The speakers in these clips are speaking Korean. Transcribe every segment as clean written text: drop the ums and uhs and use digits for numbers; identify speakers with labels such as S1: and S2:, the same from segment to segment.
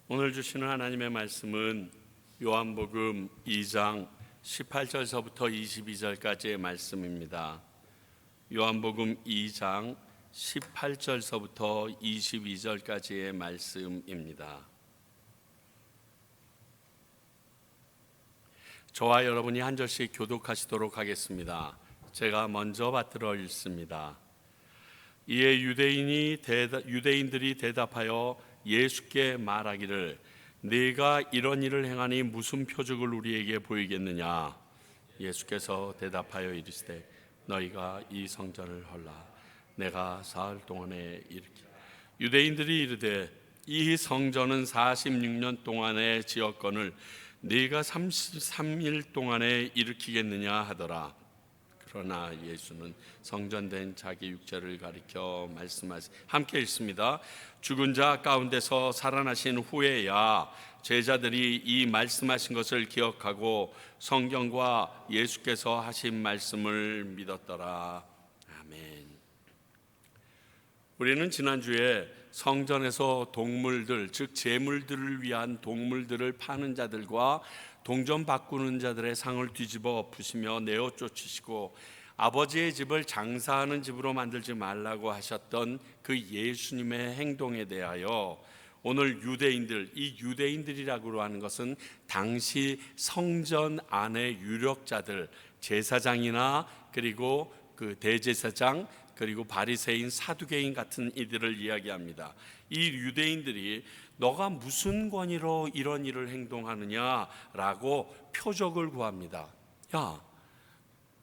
S1: 오늘 주시는 하나님의 말씀은 요한복음 2장 18절서부터 22절까지의 말씀입니다. 요한복음 2장 18절서부터 22절까지의 말씀입니다. 저와 여러분이 한 절씩 교독하시도록 하겠습니다. 제가 먼저 받들어 읽습니다. 이에 유대인들이 대답하여 예수께 말하기를 네가 이런 일을 행하니 무슨 표적을 우리에게 보이겠느냐. 예수께서 대답하여 이르시되 너희가 이 성전을 헐라 내가 사흘 동안에 일으키. 유대인들이 이르되 이 성전은 46년 동안에 지었거늘 네가 33일 동안에 일으키겠느냐 하더라. 그러나 예수는 성전된 자기 육체를 가리켜 말씀하시. 함께 읽습니다. 죽은 자 가운데서 살아나신 후에야 제자들이 이 말씀하신 것을 기억하고 성경과 예수께서 하신 말씀을 믿었더라. 아멘. 우리는 지난주에 성전에서 동물들, 즉 제물들을 위한 동물들을 파는 자들과 동전 바꾸는 자들의 상을 뒤집어 엎으시며 내어 쫓으시고 아버지의 집을 장사하는 집으로 만들지 말라고 하셨던 그 예수님의 행동에 대하여 오늘 유대인들, 이 유대인들이라고 하는 것은 당시 성전 안의 유력자들, 제사장이나 그리고 그 대제사장, 그리고 바리새인, 사두개인 같은 이들을 이야기합니다. 이 유대인들이 너가 무슨 권위로 이런 일을 행동하느냐라고 표적을 구합니다. 야,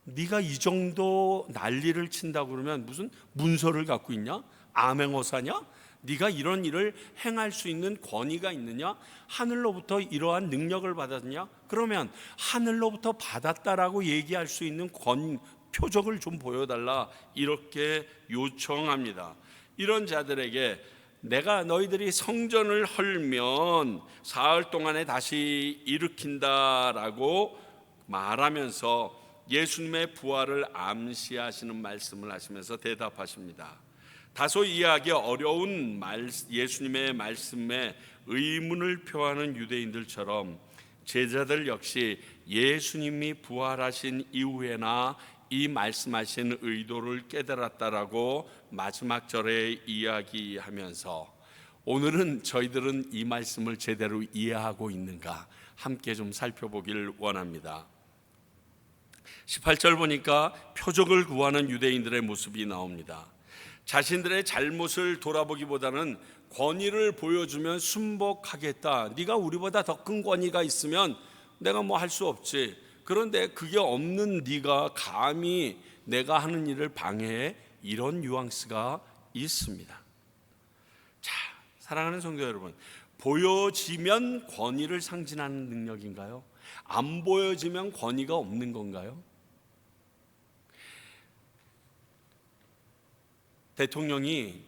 S1: 네가 이 정도 난리를 친다고 그러면 무슨 문서를 갖고 있냐? 암행어사냐? 네가 이런 일을 행할 수 있는 권위가 있느냐? 하늘로부터 이러한 능력을 받았느냐? 그러면 하늘로부터 받았다라고 얘기할 수 있는 표적을 좀 보여달라, 이렇게 요청합니다. 이런 자들에게 내가 너희들이 성전을 헐면 사흘 동안에 다시 일으킨다라고 말하면서 예수님의 부활을 암시하시는 말씀을 하시면서 대답하십니다. 다소 이해하기 어려운 예수님의 말씀에 의문을 표하는 유대인들처럼 제자들 역시 예수님이 부활하신 이후에나 이 말씀하신 의도를 깨달았다라고 마지막 절에 이야기하면서 오늘은 저희들은 이 말씀을 제대로 이해하고 있는가 함께 좀 살펴보길 원합니다. 18절 보니까 표적을 구하는 유대인들의 모습이 나옵니다. 자신들의 잘못을 돌아보기보다는 권위를 보여주면 순복하겠다. 네가 우리보다 더 큰 권위가 있으면 내가 뭐 할 수 없지. 그런데 그게 없는 네가 감히 내가 하는 일을 방해해. 이런 뉘앙스가 있습니다. 자, 사랑하는 성도 여러분, 보여지면 권위를 상징하는 능력인가요? 안 보여지면 권위가 없는 건가요? 대통령이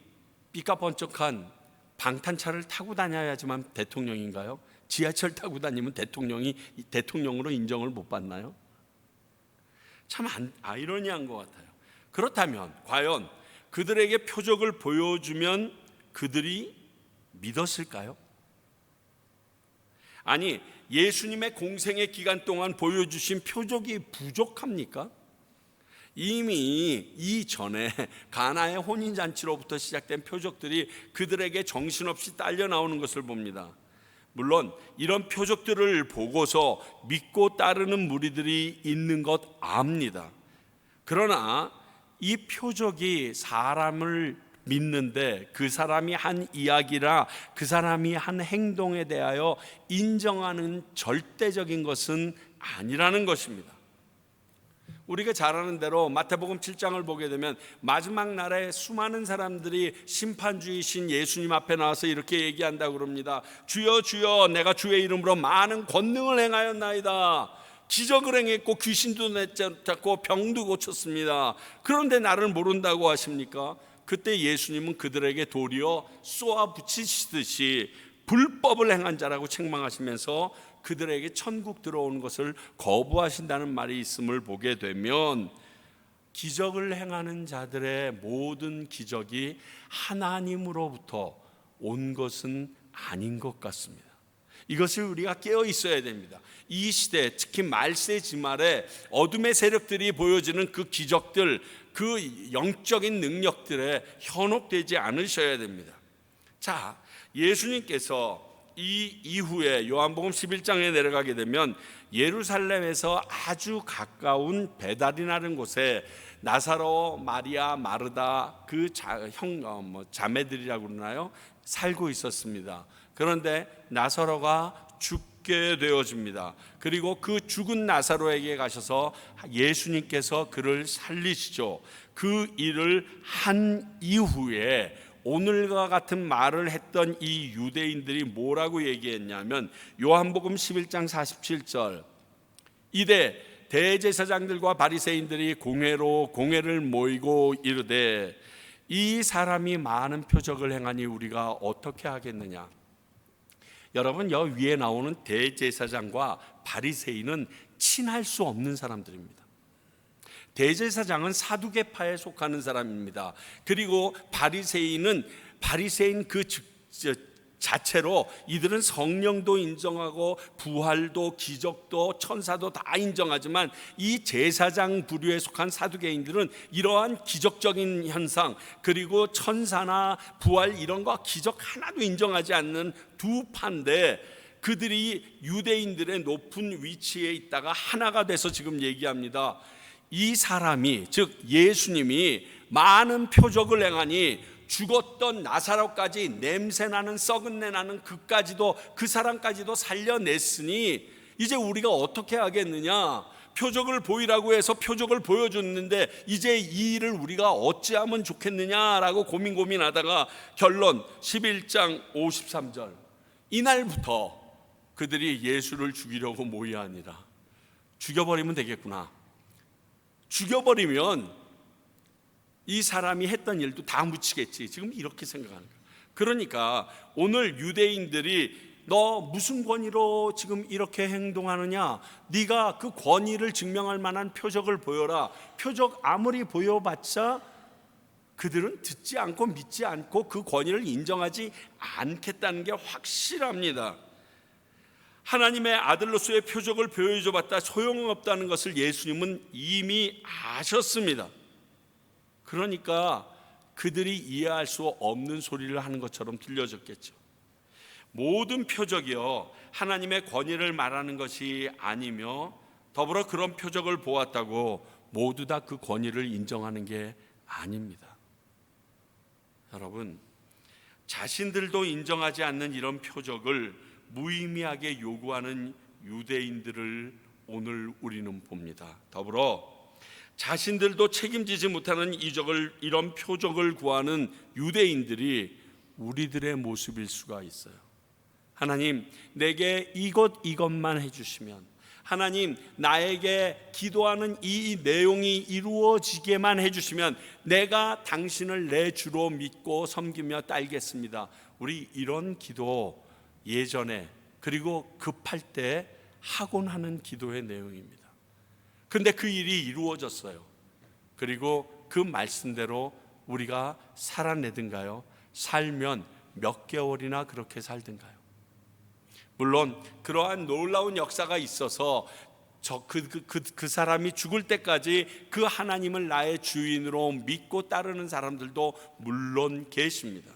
S1: 삐까번쩍한 방탄차를 타고 다녀야지만 대통령인가요? 지하철 타고 다니면 대통령이 대통령으로 인정을 못 받나요? 참 아이러니한 것 같아요. 그렇다면 과연 그들에게 표적을 보여주면 그들이 믿었을까요? 아니, 예수님의 공생의 기간 동안 보여주신 표적이 부족합니까? 이미 이전에 가나의 혼인잔치로부터 시작된 표적들이 그들에게 정신없이 딸려 나오는 것을 봅니다. 물론 이런 표적들을 보고서 믿고 따르는 무리들이 있는 것 압니다. 그러나 이 표적이 사람을 믿는데 그 사람이 한 이야기라 그 사람이 한 행동에 대하여 인정하는 절대적인 것은 아니라는 것입니다. 우리가 잘 아는 대로 마태복음 7장을 보게 되면 마지막 날에 수많은 사람들이 심판주이신 예수님 앞에 나와서 이렇게 얘기한다고 그럽니다. 주여 주여, 내가 주의 이름으로 많은 권능을 행하였나이다. 기적을 행했고 귀신도 내쫓았고 병도 고쳤습니다. 그런데 나를 모른다고 하십니까? 그때 예수님은 그들에게 도리어 쏘아 붙이시듯이 불법을 행한 자라고 책망하시면서 그들에게 천국 들어오는 것을 거부하신다는 말이 있음을 보게 되면 기적을 행하는 자들의 모든 기적이 하나님으로부터 온 것은 아닌 것 같습니다. 이것을 우리가 깨어 있어야 됩니다. 이 시대, 특히 말세지 말에 어둠의 세력들이 보여주는 그 기적들, 그 영적인 능력들에 현혹되지 않으셔야 됩니다. 자, 예수님께서 이 이후에 요한복음 11장에 내려가게 되면 예루살렘에서 아주 가까운 베다리라는 곳에 나사로, 마리아, 마르다 그 자매들이라고 그러나요? 살고 있었습니다. 그런데 나사로가 죽게 되어집니다. 그리고 그 죽은 나사로에게 가셔서 예수님께서 그를 살리시죠. 그 일을 한 이후에 오늘과 같은 말을 했던 이 유대인들이 뭐라고 얘기했냐면 요한복음 11장 47절, 이때 대제사장들과 바리새인들이 공회를 모이고 이르되 이 사람이 많은 표적을 행하니 우리가 어떻게 하겠느냐. 여러분, 여 위에 나오는 대제사장과 바리새인은 친할 수 없는 사람들입니다. 대제사장은 사두개파에 속하는 사람입니다. 그리고 바리새인 그 자체로 이들은 성령도 인정하고 부활도 기적도 천사도 다 인정하지만 이 제사장 부류에 속한 사두개인들은 이러한 기적적인 현상 그리고 천사나 부활 이런 거 기적 하나도 인정하지 않는 두 파인데, 그들이 유대인들의 높은 위치에 있다가 하나가 돼서 지금 얘기합니다. 이 사람이, 즉 예수님이 많은 표적을 행하니 죽었던 나사로까지 냄새나는 썩은 내 나는 그 사람까지도 살려냈으니 이제 우리가 어떻게 하겠느냐. 표적을 보이라고 해서 표적을 보여줬는데 이제 이 일을 우리가 어찌하면 좋겠느냐라고 고민하다가 결론 11장 53절, 이날부터 그들이 예수를 죽이려고 모의하니라. 죽여버리면 되겠구나. 죽여버리면 이 사람이 했던 일도 다 묻히겠지. 지금 이렇게 생각하는 거예요. 그러니까 오늘 유대인들이 너 무슨 권위로 지금 이렇게 행동하느냐? 네가 그 권위를 증명할 만한 표적을 보여라. 표적 아무리 보여봤자 그들은 듣지 않고 믿지 않고 그 권위를 인정하지 않겠다는 게 확실합니다. 하나님의 아들로서의 표적을 보여줘봤다 소용없다는 것을 예수님은 이미 아셨습니다. 그러니까 그들이 이해할 수 없는 소리를 하는 것처럼 들려졌겠죠. 모든 표적이요 하나님의 권위를 말하는 것이 아니며, 더불어 그런 표적을 보았다고 모두 다 그 권위를 인정하는 게 아닙니다. 여러분, 자신들도 인정하지 않는 이런 표적을 무의미하게 요구하는 유대인들을 오늘 우리는 봅니다. 더불어 자신들도 책임지지 못하는 이런 표적을 구하는 유대인들이 우리들의 모습일 수가 있어요. 하나님, 내게 이것만 해주시면, 하나님 나에게 기도하는 이 내용이 이루어지게만 해주시면 내가 당신을 내 주로 믿고 섬기며 따르겠습니다. 우리 이런 기도 예전에 그리고 급할 때 하곤 하는 기도의 내용입니다. 근데 그 일이 이루어졌어요. 그리고 그 말씀대로 우리가 살아내든가요? 살면 몇 개월이나 그렇게 살든가요? 물론 그러한 놀라운 역사가 있어서 그 사람이 죽을 때까지 그 하나님을 나의 주인으로 믿고 따르는 사람들도 물론 계십니다.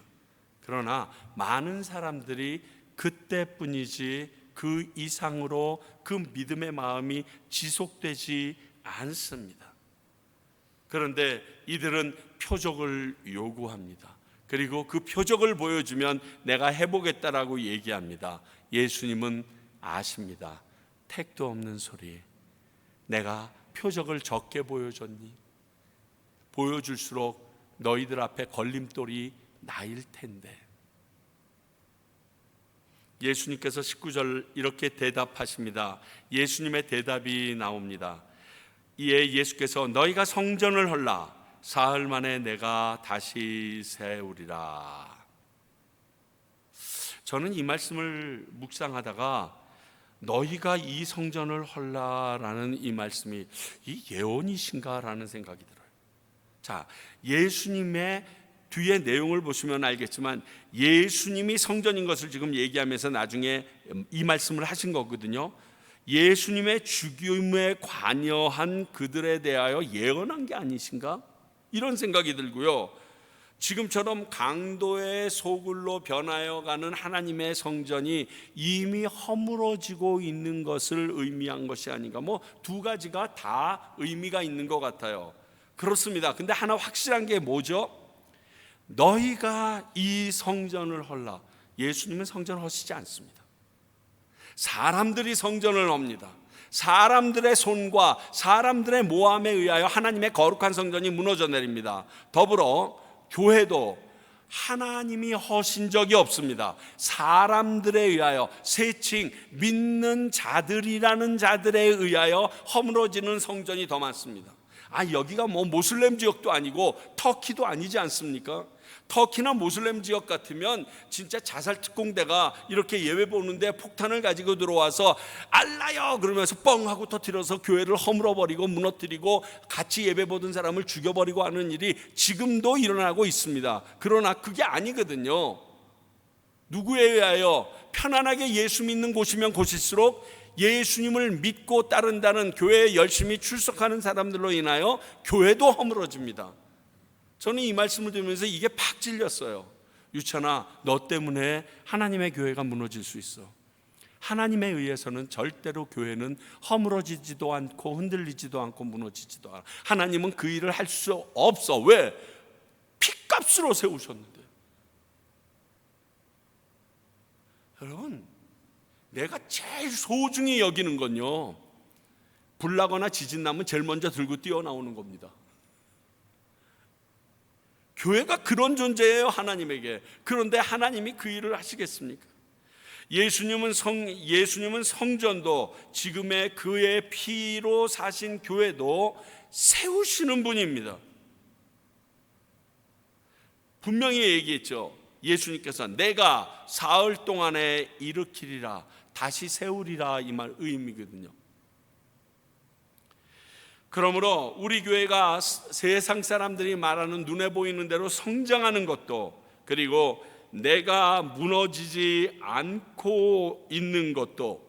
S1: 그러나 많은 사람들이 그때뿐이지 그 이상으로 그 믿음의 마음이 지속되지 않습니다. 그런데 이들은 표적을 요구합니다. 그리고 그 표적을 보여주면 내가 해보겠다라고 얘기합니다. 예수님은 아십니다. 택도 없는 소리. 내가 표적을 적게 보여줬니? 보여줄수록 너희들 앞에 걸림돌이 나일 텐데. 예수님께서 19절 이렇게 대답하십니다. 예수님의 대답이 나옵니다. 이에 예수께서 너희가 성전을 헐라 사흘 만에 내가 다시 세우리라. 저는 이 말씀을 묵상하다가 너희가 이 성전을 헐라라는 이 말씀이 이 예언이신가라는 생각이 들어요. 자, 예수님의 뒤에 내용을 보시면 알겠지만 예수님이 성전인 것을 지금 얘기하면서 나중에 이 말씀을 하신 거거든요. 예수님의 죽임에 관여한 그들에 대하여 예언한 게 아니신가? 이런 생각이 들고요. 지금처럼 강도의 소굴로 변하여가는 하나님의 성전이 이미 허물어지고 있는 것을 의미한 것이 아닌가. 두 가지가 다 의미가 있는 것 같아요. 그렇습니다. 근데 하나 확실한 게 뭐죠? 너희가 이 성전을 헐라. 예수님은 성전을 허시지 않습니다. 사람들이 성전을 헙니다. 사람들의 손과 사람들의 모함에 의하여 하나님의 거룩한 성전이 무너져 내립니다. 더불어 교회도 하나님이 허신 적이 없습니다. 사람들에 의하여, 세칭 믿는 자들이라는 자들에 의하여 허물어지는 성전이 더 많습니다. 여기가 모슬렘 지역도 아니고 터키도 아니지 않습니까? 터키나 모슬렘 지역 같으면 진짜 자살 특공대가 이렇게 예배 보는데 폭탄을 가지고 들어와서 알라요 그러면서 뻥 하고 터뜨려서 교회를 허물어버리고 무너뜨리고 같이 예배 보던 사람을 죽여버리고 하는 일이 지금도 일어나고 있습니다. 그러나 그게 아니거든요. 누구에 의하여? 편안하게 예수 믿는 곳이면 곳일수록 예수님을 믿고 따른다는 교회에 열심히 출석하는 사람들로 인하여 교회도 허물어집니다. 저는 이 말씀을 들으면서 이게 팍 찔렸어요. 유찬아, 너 때문에 하나님의 교회가 무너질 수 있어. 하나님에 의해서는 절대로 교회는 허물어지지도 않고 흔들리지도 않고 무너지지도 않아. 하나님은 그 일을 할 수 없어. 왜? 핏값으로 세우셨는데. 여러분, 내가 제일 소중히 여기는 건요, 불나거나 지진 나면 제일 먼저 들고 뛰어나오는 겁니다. 교회가 그런 존재예요, 하나님에게. 그런데 하나님이 그 일을 하시겠습니까? 예수님은 성전도 지금의 그의 피로 사신 교회도 세우시는 분입니다. 분명히 얘기했죠. 예수님께서 내가 사흘 동안에 일으키리라, 다시 세우리라, 이 말 의미거든요. 그러므로 우리 교회가 세상 사람들이 말하는 눈에 보이는 대로 성장하는 것도, 그리고 내가 무너지지 않고 있는 것도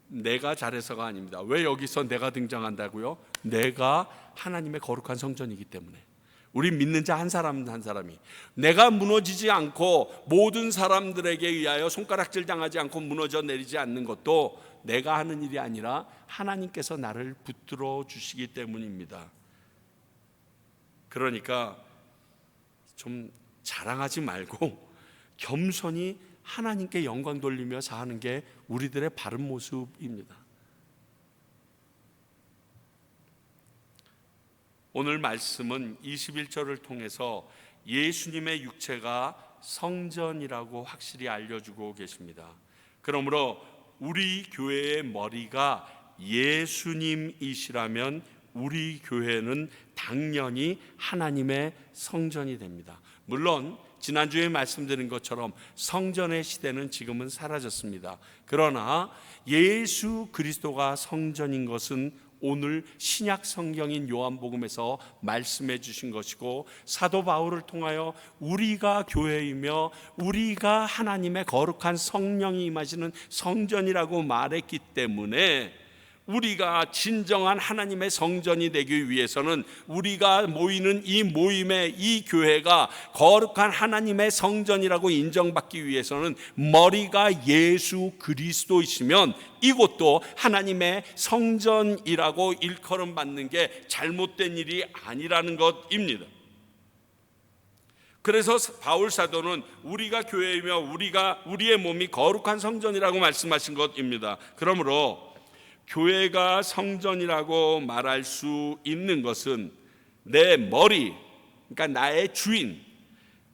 S1: 내가 잘해서가 아닙니다. 왜 여기서 내가 등장한다고요? 내가 하나님의 거룩한 성전이기 때문에. 우리 믿는 자 한 사람 한 사람이 내가 무너지지 않고 모든 사람들에게 의하여 손가락질 당하지 않고 무너져 내리지 않는 것도 내가 하는 일이 아니라 하나님께서 나를 붙들어 주시기 때문입니다. 그러니까 좀 자랑하지 말고 겸손히 하나님께 영광 돌리며 사는 게 우리들의 바른 모습입니다. 오늘 말씀은 21절을 통해서 예수님의 육체가 성전이라고 확실히 알려주고 계십니다. 그러므로 우리 교회의 머리가 예수님이시라면 우리 교회는 당연히 하나님의 성전이 됩니다. 물론 지난주에 말씀드린 것처럼 성전의 시대는 지금은 사라졌습니다. 그러나 예수 그리스도가 성전인 것은 오늘 신약 성경인 요한복음에서 말씀해 주신 것이고, 사도 바울을 통하여 우리가 교회이며 우리가 하나님의 거룩한 성령이 임하시는 성전이라고 말했기 때문에 우리가 진정한 하나님의 성전이 되기 위해서는 우리가 모이는 이 모임의 이 교회가 거룩한 하나님의 성전이라고 인정받기 위해서는 머리가 예수 그리스도이시면 이곳도 하나님의 성전이라고 일컬음 받는 게 잘못된 일이 아니라는 것입니다. 그래서 바울 사도는 우리가 교회이며 우리의 몸이 거룩한 성전이라고 말씀하신 것입니다. 그러므로 교회가 성전이라고 말할 수 있는 것은 내 머리, 그러니까 나의 주인,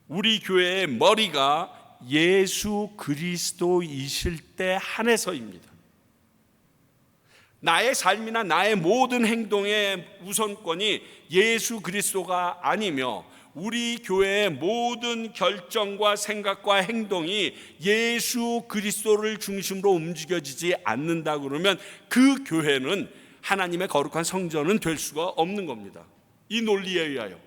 S1: 우리 교회의 머리가 예수 그리스도이실 때 한해서입니다. 나의 삶이나 나의 모든 행동의 우선권이 예수 그리스도가 아니며 우리 교회의 모든 결정과 생각과 행동이 예수 그리스도를 중심으로 움직여지지 않는다 그러면 그 교회는 하나님의 거룩한 성전은 될 수가 없는 겁니다. 이 논리에 의하여.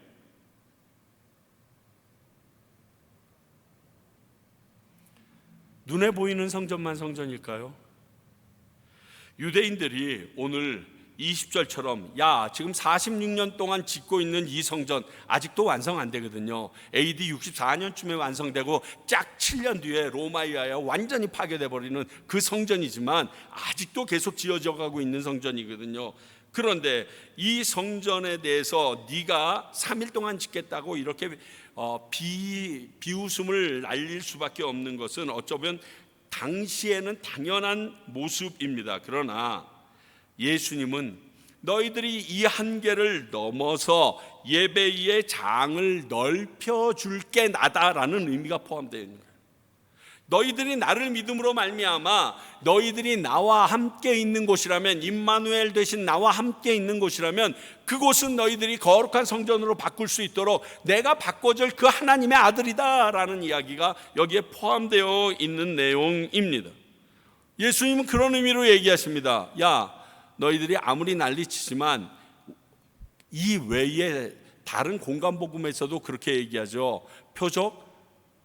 S1: 눈에 보이는 성전만 성전일까요? 유대인들이 오늘 20절처럼 야 지금 46년 동안 짓고 있는 이 성전 아직도 완성 안 되거든요. AD 64년쯤에 완성되고 짝 7년 뒤에 로마에 의하여 완전히 파괴돼 버리는 그 성전이지만 아직도 계속 지어져 가고 있는 성전이거든요. 그런데 이 성전에 대해서 네가 3일 동안 짓겠다고 이렇게 비웃음을 날릴 수밖에 없는 것은 어쩌면 당시에는 당연한 모습입니다. 그러나 예수님은 너희들이 이 한계를 넘어서 예배의 장을 넓혀줄 게 나다라는 의미가 포함되어 있는 거예요. 너희들이 나를 믿음으로 말미암아 너희들이 나와 함께 있는 곳이라면, 임마누엘 되신 나와 함께 있는 곳이라면 그곳은 너희들이 거룩한 성전으로 바꿀 수 있도록 내가 바꿔줄 그 하나님의 아들이다라는 이야기가 여기에 포함되어 있는 내용입니다. 예수님은 그런 의미로 얘기하십니다. 야 너희들이 아무리 난리치지만 이 외에 다른 공간복음에서도 그렇게 얘기하죠. 표적,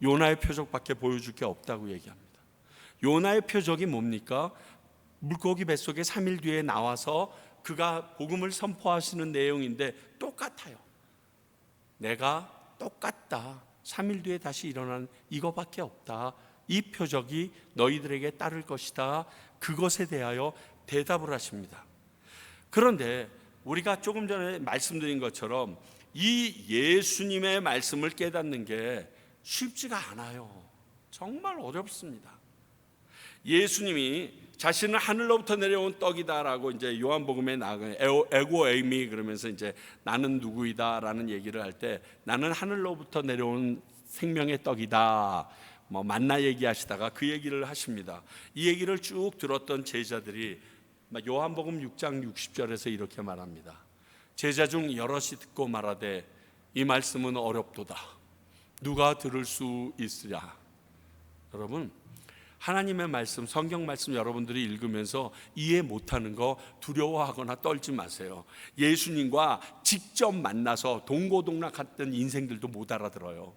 S1: 요나의 표적밖에 보여줄 게 없다고 얘기합니다. 요나의 표적이 뭡니까? 물고기 뱃속에 3일 뒤에 나와서 그가 복음을 선포하시는 내용인데 똑같아요. 내가 똑같다. 3일 뒤에 다시 일어나는 이거밖에 없다. 이 표적이 너희들에게 따를 것이다. 그것에 대하여 대답을 하십니다. 그런데 우리가 조금 전에 말씀드린 것처럼 이 예수님의 말씀을 깨닫는 게 쉽지가 않아요. 정말 어렵습니다. 예수님이 자신은 하늘로부터 내려온 떡이다라고 이제 요한복음에 나가요. 에고 에이미 그러면서 이제 나는 누구이다라는 얘기를 할 때 나는 하늘로부터 내려온 생명의 떡이다. 만나 얘기하시다가 그 얘기를 하십니다. 이 얘기를 쭉 들었던 제자들이 요한복음 6장 60절에서 이렇게 말합니다. 제자 중 여럿이 듣고 말하되 이 말씀은 어렵도다. 누가 들을 수 있으랴. 여러분 하나님의 말씀, 성경 말씀 여러분들이 읽으면서 이해 못하는 거 두려워하거나 떨지 마세요. 예수님과 직접 만나서 동고동락했던 인생들도 못 알아들어요.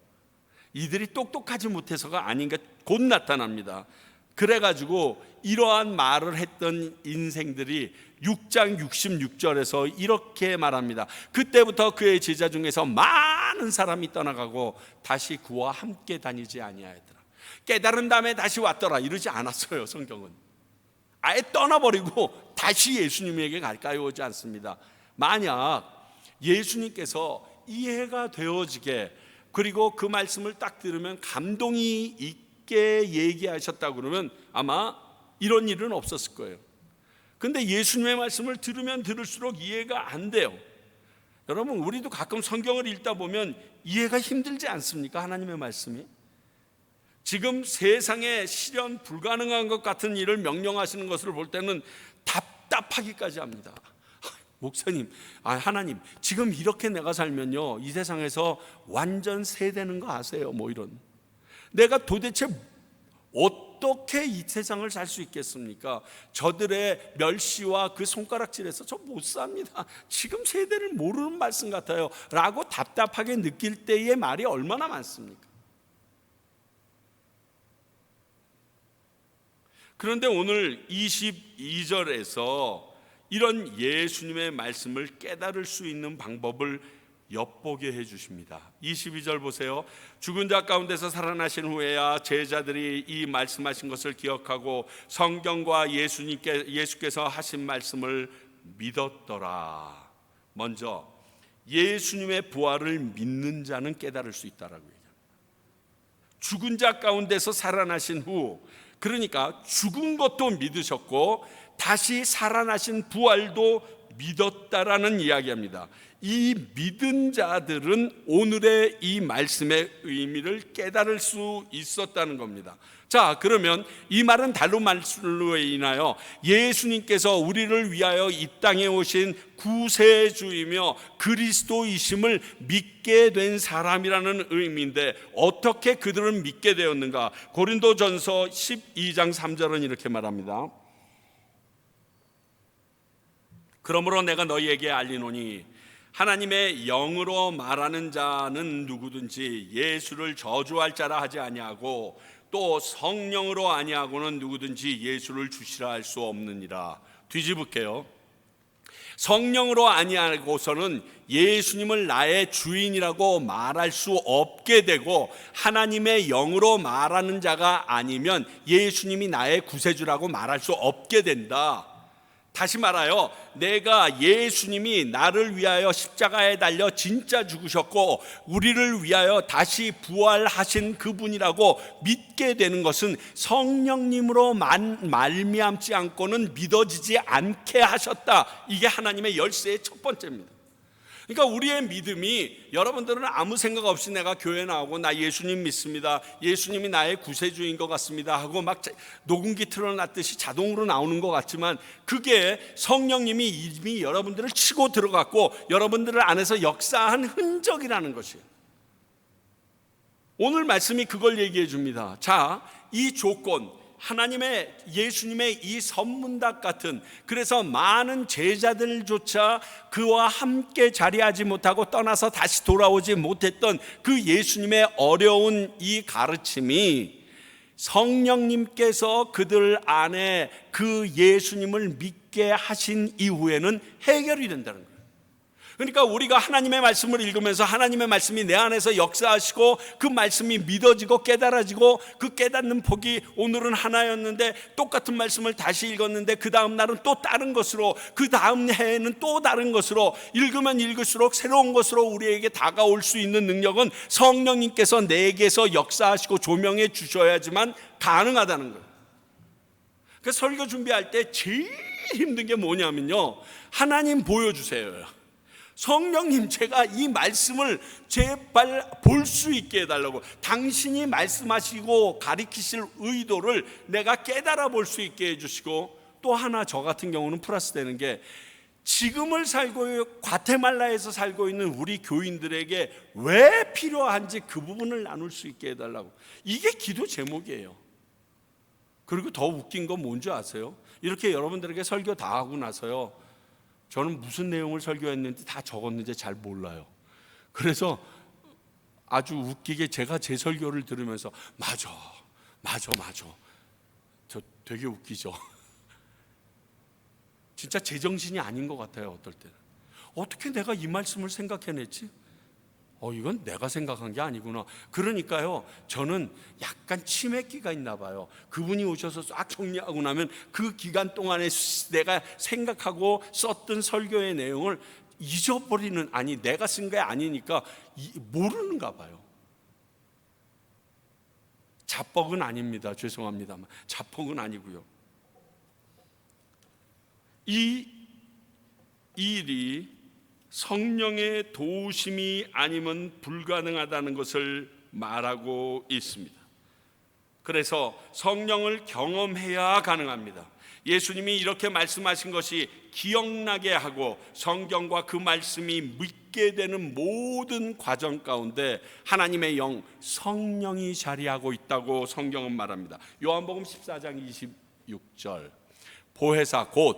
S1: 이들이 똑똑하지 못해서가 아닌 게 곧 나타납니다. 그래가지고 이러한 말을 했던 인생들이 6장 66절에서 이렇게 말합니다. 그때부터 그의 제자 중에서 많은 사람이 떠나가고 다시 그와 함께 다니지 아니하였더라. 깨달은 다음에 다시 왔더라 이러지 않았어요. 성경은 아예 떠나버리고 다시 예수님에게 가까이 오지 않습니다. 만약 예수님께서 이해가 되어지게 그리고 그 말씀을 딱 들으면 감동이 있게 얘기하셨다고 그러면 아마 이런 일은 없었을 거예요. 근데 예수님의 말씀을 들으면 들을수록 이해가 안 돼요. 여러분 우리도 가끔 성경을 읽다 보면 이해가 힘들지 않습니까? 하나님의 말씀이 지금 세상에 실현 불가능한 것 같은 일을 명령하시는 것을 볼 때는 답답하기까지 합니다. 목사님, 하나님 지금 이렇게 내가 살면요 이 세상에서 완전 세되는 거 아세요? 이런 내가 도대체 어떻게 이 세상을 살 수 있겠습니까? 저들의 멸시와 그 손가락질에서 저 못 삽니다. 지금 세대를 모르는 말씀 같아요 라고 답답하게 느낄 때의 말이 얼마나 많습니까? 그런데 오늘 22절에서 이런 예수님의 말씀을 깨달을 수 있는 방법을 엿보게 해주십니다. 22절 보세요. 죽은 자 가운데서 살아나신 후에야 제자들이 이 말씀하신 것을 기억하고 성경과 예수께서 하신 말씀을 믿었더라. 먼저 예수님의 부활을 믿는 자는 깨달을 수 있다라고 얘기합니다. 죽은 자 가운데서 살아나신 후, 그러니까 죽은 것도 믿으셨고 다시 살아나신 부활도 믿었다라는 이야기합니다. 이 믿은 자들은 오늘의 이 말씀의 의미를 깨달을 수 있었다는 겁니다. 자, 그러면 이 말은 달로 말로 인하여 예수님께서 우리를 위하여 이 땅에 오신 구세주이며 그리스도이심을 믿게 된 사람이라는 의미인데 어떻게 그들은 믿게 되었는가? 고린도전서 12장 3절은 이렇게 말합니다. 그러므로 내가 너희에게 알리노니 하나님의 영으로 말하는 자는 누구든지 예수를 저주할 자라 하지 아니하고 또 성령으로 아니하고는 누구든지 예수를 주시라 할 수 없느니라. 뒤집을게요. 성령으로 아니하고서는 예수님을 나의 주인이라고 말할 수 없게 되고, 하나님의 영으로 말하는 자가 아니면 예수님이 나의 구세주라고 말할 수 없게 된다. 다시 말하여 내가 예수님이 나를 위하여 십자가에 달려 진짜 죽으셨고 우리를 위하여 다시 부활하신 그분이라고 믿게 되는 것은 성령님으로 말미암지 않고는 믿어지지 않게 하셨다. 이게 하나님의 열쇠의 첫 번째입니다. 그러니까 우리의 믿음이, 여러분들은 아무 생각 없이 내가 교회 나오고 나 예수님 믿습니다, 예수님이 나의 구세주인 것 같습니다 하고 막 녹음기 틀어놨듯이 자동으로 나오는 것 같지만, 그게 성령님이 이미 여러분들을 치고 들어갔고 여러분들 안에서 역사한 흔적이라는 것이에요. 오늘 말씀이 그걸 얘기해 줍니다. 자, 이 조건, 하나님의, 예수님의 이 선문답 같은, 그래서 많은 제자들조차 그와 함께 자리하지 못하고 떠나서 다시 돌아오지 못했던 그 예수님의 어려운 이 가르침이 성령님께서 그들 안에 그 예수님을 믿게 하신 이후에는 해결이 된다는 거예요. 그러니까 우리가 하나님의 말씀을 읽으면서 하나님의 말씀이 내 안에서 역사하시고 그 말씀이 믿어지고 깨달아지고, 그 깨닫는 폭이 오늘은 하나였는데 똑같은 말씀을 다시 읽었는데 그 다음 날은 또 다른 것으로, 그 다음 해에는 또 다른 것으로, 읽으면 읽을수록 새로운 것으로 우리에게 다가올 수 있는 능력은 성령님께서 내게서 역사하시고 조명해 주셔야지만 가능하다는 거예요. 그 설교 준비할 때 제일 힘든 게 뭐냐면요, 하나님 보여주세요. 성령님, 제가 이 말씀을 제발 볼 수 있게 해달라고, 당신이 말씀하시고 가리키실 의도를 내가 깨달아 볼 수 있게 해주시고, 또 하나 저 같은 경우는 플러스 되는 게, 지금을 살고 과테말라에서 살고 있는 우리 교인들에게 왜 필요한지 그 부분을 나눌 수 있게 해달라고. 이게 기도 제목이에요. 그리고 더 웃긴 건 뭔지 아세요? 이렇게 여러분들에게 설교 다 하고 나서요, 저는 무슨 내용을 설교했는지 다 적었는지 잘 몰라요. 그래서 아주 웃기게 제가 제 설교를 들으면서 맞아. 저 되게 웃기죠. 진짜 제정신이 아닌 것 같아요. 어떨 때는 어떻게 내가 이 말씀을 생각해냈지? 이건 내가 생각한 게 아니구나. 그러니까요, 저는 약간 치매기가 있나 봐요. 그분이 오셔서 싹 정리하고 나면 그 기간 동안에 내가 생각하고 썼던 설교의 내용을 잊어버리는, 아니 내가 쓴 게 아니니까 모르는가 봐요. 자뻑은 아닙니다. 죄송합니다만 자뻑은 아니고요. 이 일이 성령의 도우심이 아니면 불가능하다는 것을 말하고 있습니다. 그래서 성령을 경험해야 가능합니다. 예수님이 이렇게 말씀하신 것이 기억나게 하고 성경과 그 말씀이 믿게 되는 모든 과정 가운데 하나님의 영, 성령이 자리하고 있다고 성경은 말합니다. 요한복음 14장 26절, 보혜사 곧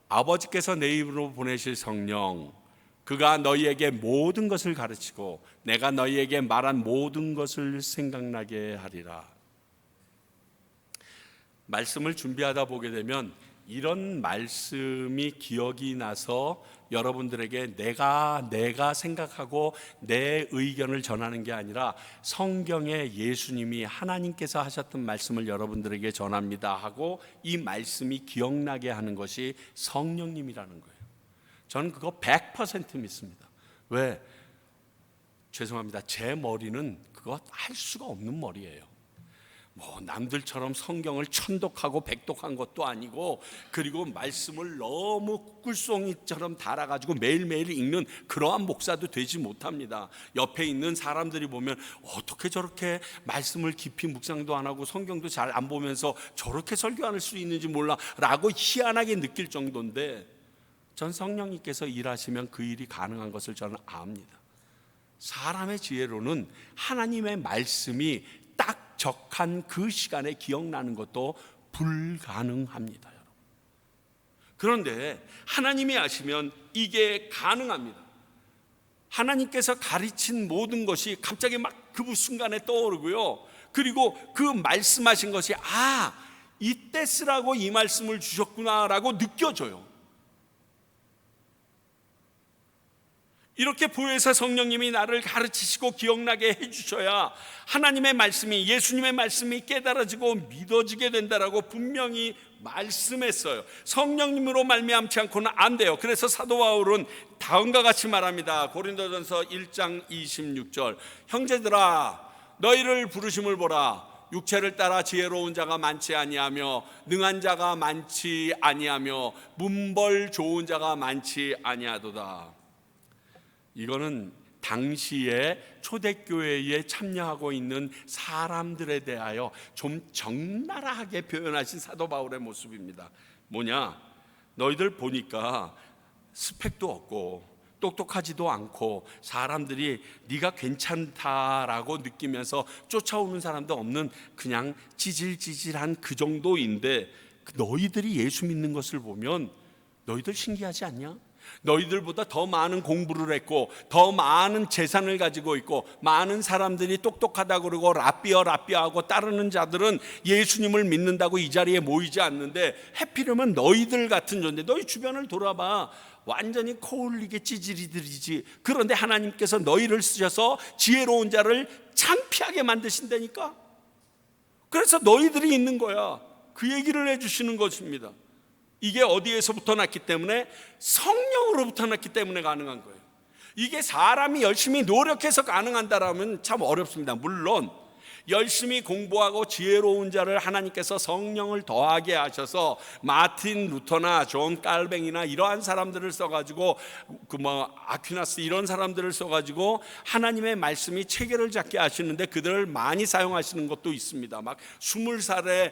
S1: 아버지께서 내 입으로 보내실 성령, 그가 너희에게 모든 것을 가르치고 내가 너희에게 말한 모든 것을 생각나게 하리라. 말씀을 준비하다 보게 되면 이런 말씀이 기억이 나서 여러분들에게 내가 생각하고 내 의견을 전하는 게 아니라 성경에 예수님이 하나님께서 하셨던 말씀을 여러분들에게 전합니다 하고 이 말씀이 기억나게 하는 것이 성령님이라는 거예요. 저는 그거 100% 믿습니다. 왜? 죄송합니다. 제 머리는 그거 할 수가 없는 머리예요. 남들처럼 성경을 천독하고 백독한 것도 아니고, 그리고 말씀을 너무 꿀송이처럼 달아가지고 매일매일 읽는 그러한 목사도 되지 못합니다. 옆에 있는 사람들이 보면 어떻게 저렇게 말씀을 깊이 묵상도 안 하고 성경도 잘 안 보면서 저렇게 설교할 수 있는지 몰라 라고 희한하게 느낄 정도인데, 전 성령님께서 일하시면 그 일이 가능한 것을 저는 압니다. 사람의 지혜로는 하나님의 말씀이 딱 적한 그 시간에 기억나는 것도 불가능합니다. 그런데 하나님이 아시면 이게 가능합니다. 하나님께서 가르친 모든 것이 갑자기 막 그 순간에 떠오르고요, 그리고 그 말씀하신 것이 이때 쓰라고 이 말씀을 주셨구나라고 느껴져요. 이렇게 보혜사 성령님이 나를 가르치시고 기억나게 해주셔야 하나님의 말씀이, 예수님의 말씀이 깨달아지고 믿어지게 된다라고 분명히 말씀했어요. 성령님으로 말미암지 않고는 안 돼요. 그래서 사도 바울은 다음과 같이 말합니다. 고린도전서 1장 26절, 형제들아 너희를 부르심을 보라. 육체를 따라 지혜로운 자가 많지 아니하며 능한 자가 많지 아니하며 문벌 좋은 자가 많지 아니하도다. 이거는 당시에 초대교회에 참여하고 있는 사람들에 대하여 좀 적나라하게 표현하신 사도 바울의 모습입니다. 뭐냐? 너희들 보니까 스펙도 없고 똑똑하지도 않고 사람들이 네가 괜찮다라고 느끼면서 쫓아오는 사람도 없는 그냥 찌질찌질한 그 정도인데, 너희들이 예수 믿는 것을 보면 너희들 신기하지 않냐? 너희들보다 더 많은 공부를 했고 더 많은 재산을 가지고 있고 많은 사람들이 똑똑하다고 그러고 라삐하고 따르는 자들은 예수님을 믿는다고 이 자리에 모이지 않는데, 해피르면 너희들 같은 존재, 너희 주변을 돌아봐. 완전히 코흘리게 찌질이들이지. 그런데 하나님께서 너희를 쓰셔서 지혜로운 자를 창피하게 만드신다니까. 그래서 너희들이 있는 거야. 그 얘기를 해주시는 것입니다. 이게 어디에서부터 났기 때문에? 성령으로부터 났기 때문에 가능한 거예요. 이게 사람이 열심히 노력해서 가능한다라면 참 어렵습니다. 물론 열심히 공부하고 지혜로운 자를 하나님께서 성령을 더하게 하셔서 마틴 루터나 존 깔뱅이나 이러한 사람들을 써가지고 아퀴나스 이런 사람들을 써가지고 하나님의 말씀이 체계를 잡게 하시는데, 그들을 많이 사용하시는 것도 있습니다. 막 20살에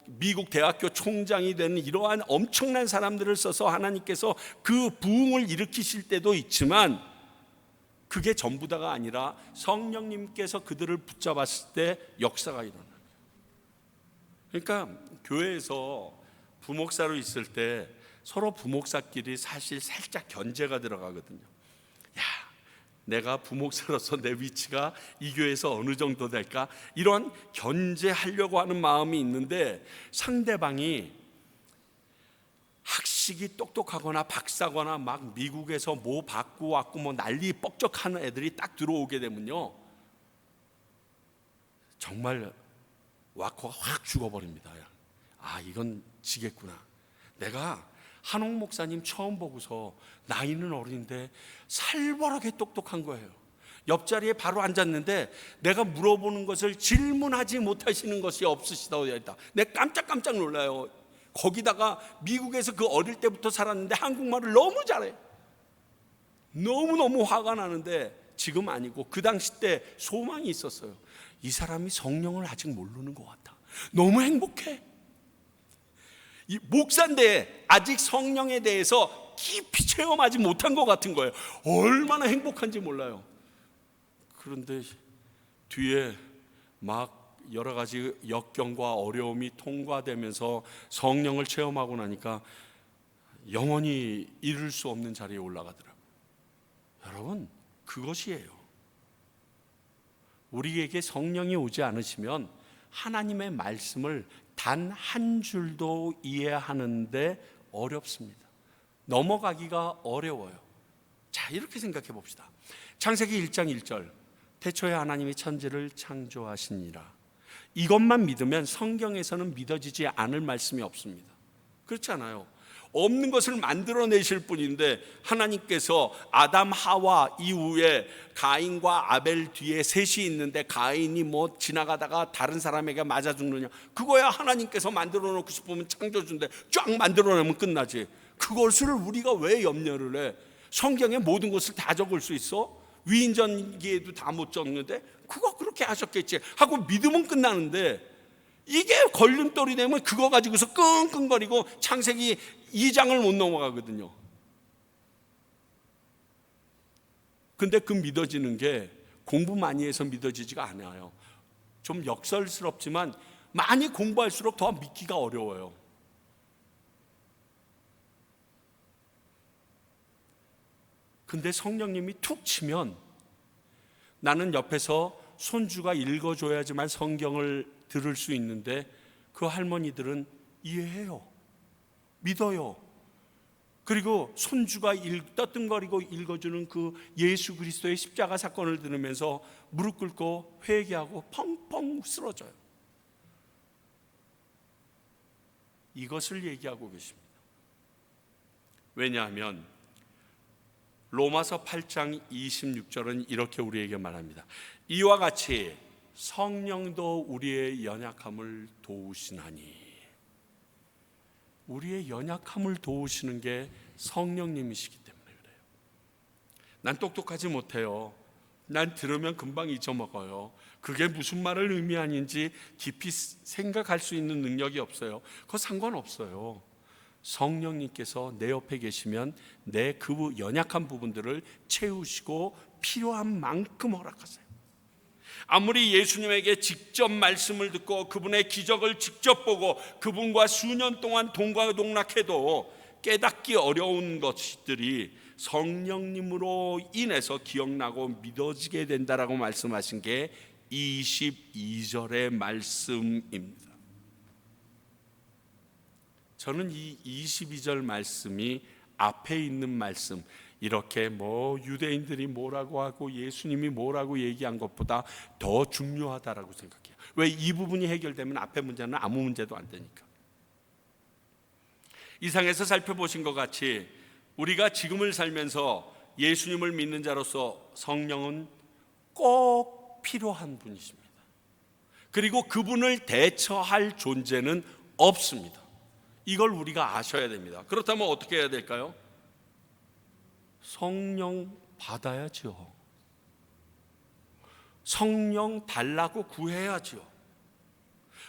S1: 미국 대학교 총장이 되는 이러한 엄청난 사람들을 써서 하나님께서 그 부흥을 일으키실 때도 있지만, 그게 전부다가 아니라 성령님께서 그들을 붙잡았을 때 역사가 일어나요. 그러니까 교회에서 부목사로 있을 때 서로 부목사끼리 사실 살짝 견제가 들어가거든요. 야, 내가 부목사로서 내 위치가 이 교회에서 어느 정도 될까? 이런 견제하려고 하는 마음이 있는데, 상대방이 학식이 똑똑하거나 박사거나 막 미국에서 뭐 받고 왔고 난리 뻑적하는 애들이 딱 들어오게 되면요, 정말 와커가 확 죽어버립니다. 이건 지겠구나. 내가 한옥 목사님 처음 보고서 나이는 어린데 살벌하게 똑똑한 거예요. 옆자리에 바로 앉았는데 내가 물어보는 것을 질문하지 못하시는 것이 없으시다고 되어 있다. 내가 깜짝 놀라요. 거기다가 미국에서 그 어릴 때부터 살았는데 한국말을 너무 잘해. 너무너무 화가 나는데, 지금 아니고 그 당시 때 소망이 있었어요. 이 사람이 성령을 아직 모르는 것 같아. 너무 행복해. 이 목사인데 아직 성령에 대해서 깊이 체험하지 못한 것 같은 거예요. 얼마나 행복한지 몰라요. 그런데 뒤에 막 여러 가지 역경과 어려움이 통과되면서 성령을 체험하고 나니까 영원히 이룰 수 없는 자리에 올라가더라고요. 여러분, 그것이에요. 우리에게 성령이 오지 않으시면 하나님의 말씀을 단 한 줄도 이해하는데 어렵습니다. 넘어가기가 어려워요. 자, 이렇게 생각해 봅시다. 창세기 1장 1절, 태초에 하나님이 천지를 창조하시니라. 이것만 믿으면 성경에서는 믿어지지 않을 말씀이 없습니다. 그렇지 않아요? 없는 것을 만들어내실 분인데, 하나님께서 아담 하와 이후에 가인과 아벨 뒤에 셋이 있는데 가인이 지나가다가 다른 사람에게 맞아 죽느냐, 그거야 하나님께서 만들어 놓고 싶으면 창조주인데 쫙 만들어 내면 끝나지. 그것을 우리가 왜 염려를 해? 성경에 모든 것을 다 적을 수 있어? 위인전기에도 다 못 적는데 그거 그렇게 하셨겠지 하고 믿으면 끝나는데, 이게 걸림돌이 되면 그거 가지고서 끙끙거리고 창세기 2장을 못 넘어가거든요. 근데 그 믿어지는 게 공부 많이 해서 믿어지지가 않아요. 좀 역설스럽지만 많이 공부할수록 더 믿기가 어려워요. 근데 성령님이 툭 치면 나는 옆에서 손주가 읽어줘야지만 성경을 들을 수 있는데 그 할머니들은 이해해요. 믿어요. 그리고 손주가 떠뜬거리고 읽어주는 그 예수 그리스도의 십자가 사건을 들으면서 무릎 꿇고 회개하고 펑펑 쓰러져요. 이것을 얘기하고 계십니다. 왜냐하면 로마서 8장 26절은 이렇게 우리에게 말합니다. 이와 같이 성령도 우리의 연약함을 도우시나니. 우리의 연약함을 도우시는 게 성령님이시기 때문에 그래요. 난 똑똑하지 못해요. 난 들으면 금방 잊어먹어요. 그게 무슨 말을 의미하는지 깊이 생각할 수 있는 능력이 없어요. 그거 상관없어요. 성령님께서 내 옆에 계시면 내 그 연약한 부분들을 채우시고 필요한 만큼 허락하세요. 아무리 예수님에게 직접 말씀을 듣고 그분의 기적을 직접 보고 그분과 수년 동안 동거동락해도 깨닫기 어려운 것들이 성령님으로 인해서 기억나고 믿어지게 된다라고 말씀하신 게 22절의 말씀입니다. 저는 이 22절 말씀이 앞에 있는 말씀, 이렇게 유대인들이 뭐라고 하고 예수님이 뭐라고 얘기한 것보다 더 중요하다라고 생각해요. 왜? 이 부분이 해결되면 앞에 문제는 아무 문제도 안 되니까. 이 상에서 살펴보신 것 같이 우리가 지금을 살면서 예수님을 믿는 자로서 성령은 꼭 필요한 분이십니다. 그리고 그분을 대처할 존재는 없습니다. 이걸 우리가 아셔야 됩니다. 그렇다면 어떻게 해야 될까요? 성령 받아야죠. 성령 달라고 구해야죠.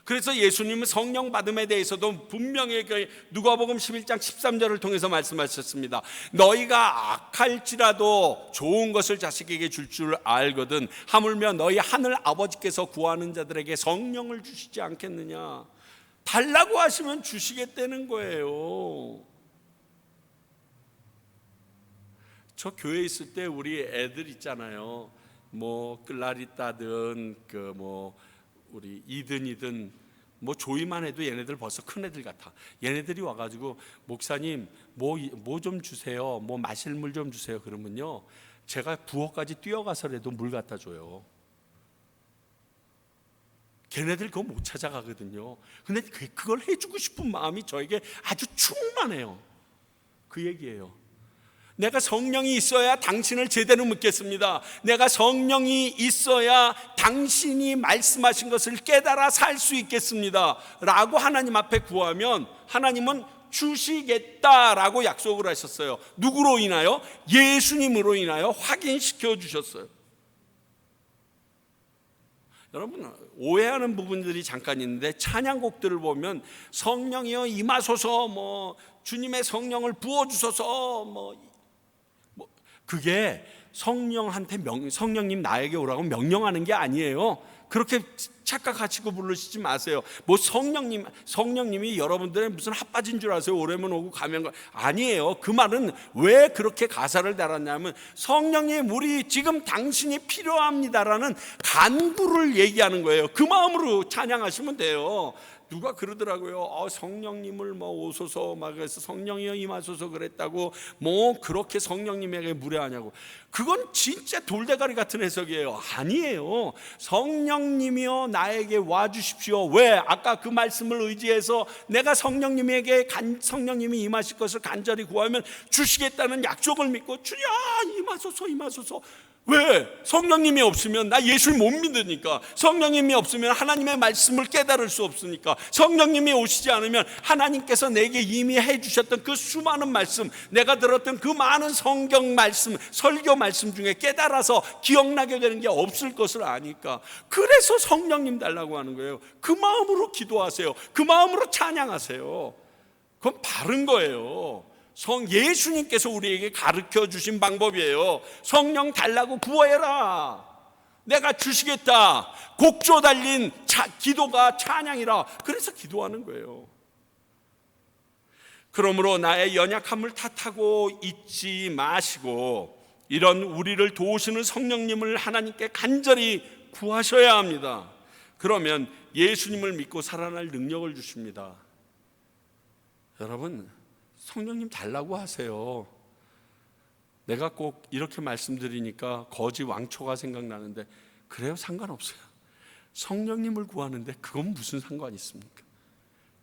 S1: 그래서 예수님은 성령 받음에 대해서도 분명히 누가복음 11장 13절을 통해서 말씀하셨습니다. 너희가 악할지라도 좋은 것을 자식에게 줄 줄 알거든 하물며 너희 하늘 아버지께서 구하는 자들에게 성령을 주시지 않겠느냐. 달라고 하시면 주시겠다는 거예요. 저 교회에 있을 때 우리 애들 있잖아요. 끌라리따든 우리 이든이든 조이만 해도 얘네들 벌써 큰 애들 같아. 얘네들이 와가지고 목사님 뭐 좀 주세요. 마실 물 좀 주세요. 그러면요 제가 부엌까지 뛰어가서라도 물 갖다 줘요. 걔네들 그거 못 찾아가거든요. 근데 그걸 해주고 싶은 마음이 저에게 아주 충만해요. 그 얘기예요. 내가 성령이 있어야 당신을 제대로 믿겠습니다. 내가 성령이 있어야 당신이 말씀하신 것을 깨달아 살 수 있겠습니다 라고 하나님 앞에 구하면 하나님은 주시겠다라고 약속을 하셨어요. 누구로 인하여? 예수님으로 인하여 확인시켜 주셨어요. 여러분 오해하는 부분들이 잠깐 있는데 찬양곡들을 보면 성령이여 임하소서 주님의 성령을 부어주소서 그게 성령한테 성령님 나에게 오라고 명령하는 게 아니에요. 그렇게 착각하시고 부르시지 마세요. 성령님이 여러분들의 무슨 핫바지인 줄 아세요? 오래면 오고 가면 아니에요. 그 말은 왜 그렇게 가사를 달았냐면 성령님 우리 지금 당신이 필요합니다라는 간구를 얘기하는 거예요. 그 마음으로 찬양하시면 돼요. 누가 그러더라고요. 성령님을 오소서 그래서 성령이여 임하소서 그랬다고 그렇게 성령님에게 무례하냐고. 그건 진짜 돌대가리 같은 해석이에요. 아니에요. 성령님이여 나에게 와주십시오. 왜? 아까 그 말씀을 의지해서 내가 성령님에게 성령님이 임하실 것을 간절히 구하면 주시겠다는 약속을 믿고 주야 임하소서 임하소서. 왜? 성령님이 없으면 나 예수를 못 믿으니까. 성령님이 없으면 하나님의 말씀을 깨달을 수 없으니까. 성령님이 오시지 않으면 하나님께서 내게 이미 해주셨던 그 수많은 말씀, 내가 들었던 그 많은 성경 말씀, 설교 말씀 중에 깨달아서 기억나게 되는 게 없을 것을 아니까. 그래서 성령님 달라고 하는 거예요. 그 마음으로 기도하세요. 그 마음으로 찬양하세요. 그건 바른 거예요. 예수님께서 우리에게 가르쳐 주신 방법이에요. 성령 달라고 구해라. 내가 주시겠다. 곡조 달린 기도가 찬양이라. 그래서 기도하는 거예요. 그러므로 나의 연약함을 탓하고 있지 마시고 이런 우리를 도우시는 성령님을 하나님께 간절히 구하셔야 합니다. 그러면 예수님을 믿고 살아날 능력을 주십니다. 여러분, 성령님 달라고 하세요. 내가 꼭 이렇게 말씀드리니까 거지 왕초가 생각나는데, 그래요? 상관없어요. 성령님을 구하는데 그건 무슨 상관이 있습니까?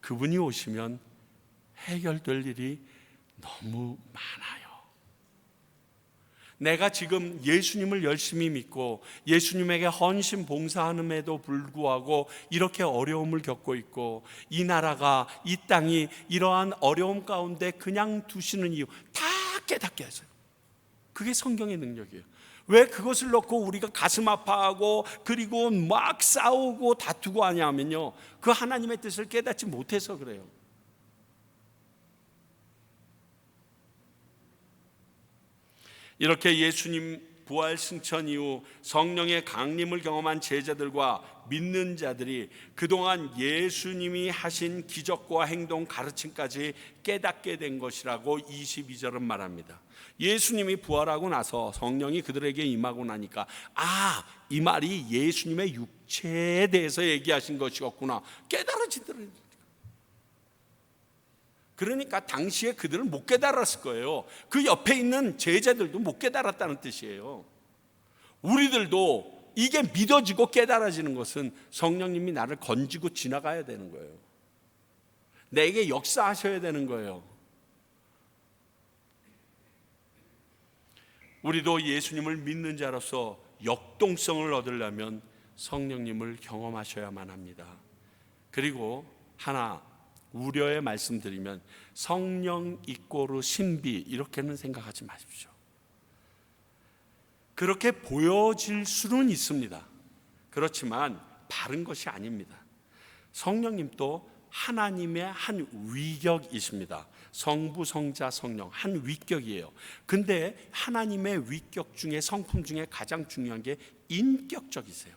S1: 그분이 오시면 해결될 일이 너무 많아요. 내가 지금 예수님을 열심히 믿고 예수님에게 헌신 봉사하는에도 불구하고 이렇게 어려움을 겪고 있고, 이 나라가, 이 땅이 이러한 어려움 가운데 그냥 두시는 이유 다 깨닫게 하세요. 그게 성경의 능력이에요. 왜 그것을 놓고 우리가 가슴 아파하고 그리고 막 싸우고 다투고 하냐면요, 그 하나님의 뜻을 깨닫지 못해서 그래요. 이렇게 예수님 부활 승천 이후 성령의 강림을 경험한 제자들과 믿는 자들이 그동안 예수님이 하신 기적과 행동, 가르침까지 깨닫게 된 것이라고 22절은 말합니다. 예수님이 부활하고 나서 성령이 그들에게 임하고 나니까, 이 말이 예수님의 육체에 대해서 얘기하신 것이었구나 깨달아지더라고요. 그러니까 당시에 그들은 못 깨달았을 거예요. 그 옆에 있는 제자들도 못 깨달았다는 뜻이에요. 우리들도 이게 믿어지고 깨달아지는 것은 성령님이 나를 건지고 지나가야 되는 거예요. 내게 역사하셔야 되는 거예요. 우리도 예수님을 믿는 자로서 역동성을 얻으려면 성령님을 경험하셔야만 합니다. 그리고 하나 우려의 말씀드리면, 성령 이꼬르 신비 이렇게는 생각하지 마십시오. 그렇게 보여질 수는 있습니다. 그렇지만 바른 것이 아닙니다. 성령님도 하나님의 한 위격이십니다. 성부, 성자, 성령 한 위격이에요. 근데 하나님의 위격 중에, 성품 중에 가장 중요한 게 인격적이세요.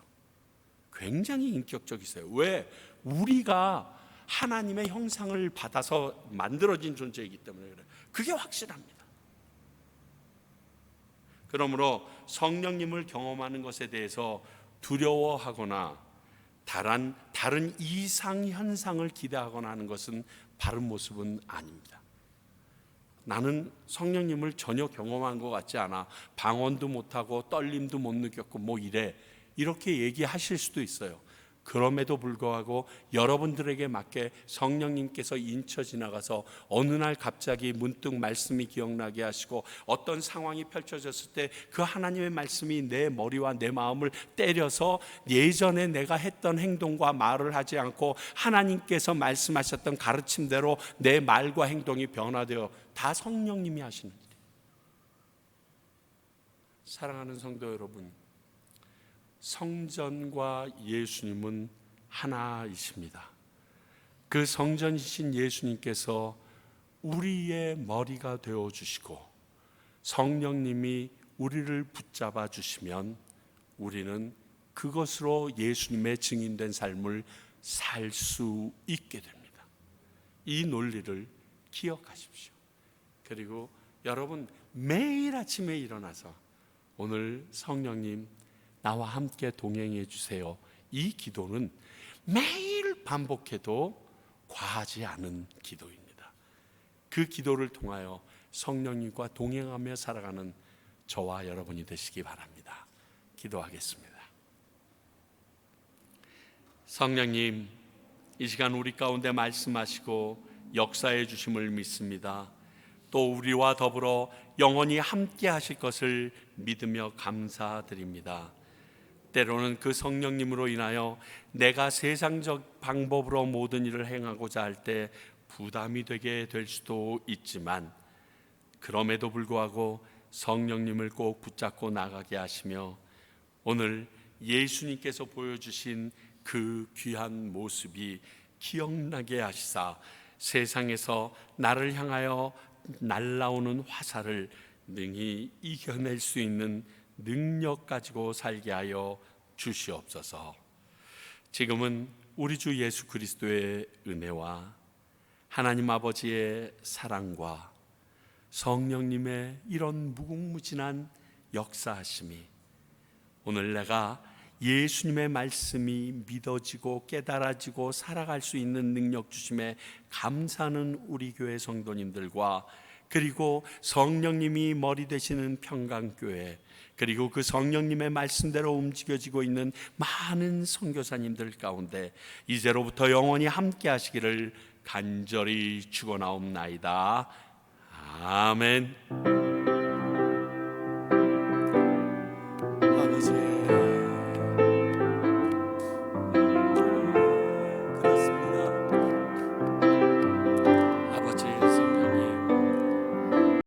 S1: 굉장히 인격적이세요. 왜? 우리가 하나님의 형상을 받아서 만들어진 존재이기 때문에 그래요. 그게 확실합니다. 그러므로 성령님을 경험하는 것에 대해서 두려워하거나 다른 이상 현상을 기대하거나 하는 것은 바른 모습은 아닙니다. 나는 성령님을 전혀 경험한 것 같지 않아, 방언도 못하고 떨림도 못 느꼈고 이렇게 얘기하실 수도 있어요. 그럼에도 불구하고 여러분들에게 맞게 성령님께서 인쳐 지나가서 어느 날 갑자기 문득 말씀이 기억나게 하시고, 어떤 상황이 펼쳐졌을 때 그 하나님의 말씀이 내 머리와 내 마음을 때려서 예전에 내가 했던 행동과 말을 하지 않고 하나님께서 말씀하셨던 가르침대로 내 말과 행동이 변화되어, 다 성령님이 하시는 일이에요. 사랑하는 성도 여러분, 성전과 예수님은 하나이십니다. 그 성전이신 예수님께서 우리의 머리가 되어주시고 성령님이 우리를 붙잡아 주시면 우리는 그것으로 예수님의 증인된 삶을 살 수 있게 됩니다. 이 논리를 기억하십시오. 그리고 여러분, 매일 아침에 일어나서 오늘 성령님 나와 함께 동행해 주세요, 이 기도는 매일 반복해도 과하지 않은 기도입니다. 그 기도를 통하여 성령님과 동행하며 살아가는 저와 여러분이 되시기 바랍니다. 기도하겠습니다. 성령님, 이 시간 우리 가운데 말씀하시고 역사해 주심을 믿습니다. 또 우리와 더불어 영원히 함께 하실 것을 믿으며 감사드립니다. 때로는 그 성령님으로 인하여 내가 세상적 방법으로 모든 일을 행하고자 할 때 부담이 되게 될 수도 있지만, 그럼에도 불구하고 성령님을 꼭 붙잡고 나가게 하시며 오늘 예수님께서 보여주신 그 귀한 모습이 기억나게 하시사 세상에서 나를 향하여 날아오는 화살을 능히 이겨낼 수 있는 능력 가지고 살게 하여 주시옵소서. 지금은 우리 주 예수 그리스도의 은혜와 하나님 아버지의 사랑과 성령님의 이런 무궁무진한 역사하심이 오늘 내가 예수님의 말씀이 믿어지고 깨달아지고 살아갈 수 있는 능력 주심에 감사하는 우리 교회 성도님들과, 그리고 성령님이 머리 되시는 평강교회, 그리고 그 성령님의 말씀대로 움직여지고 있는 많은 선교사님들 가운데 이제로부터 영원히 함께 하시기를 간절히 축원하옵나이다. 아멘.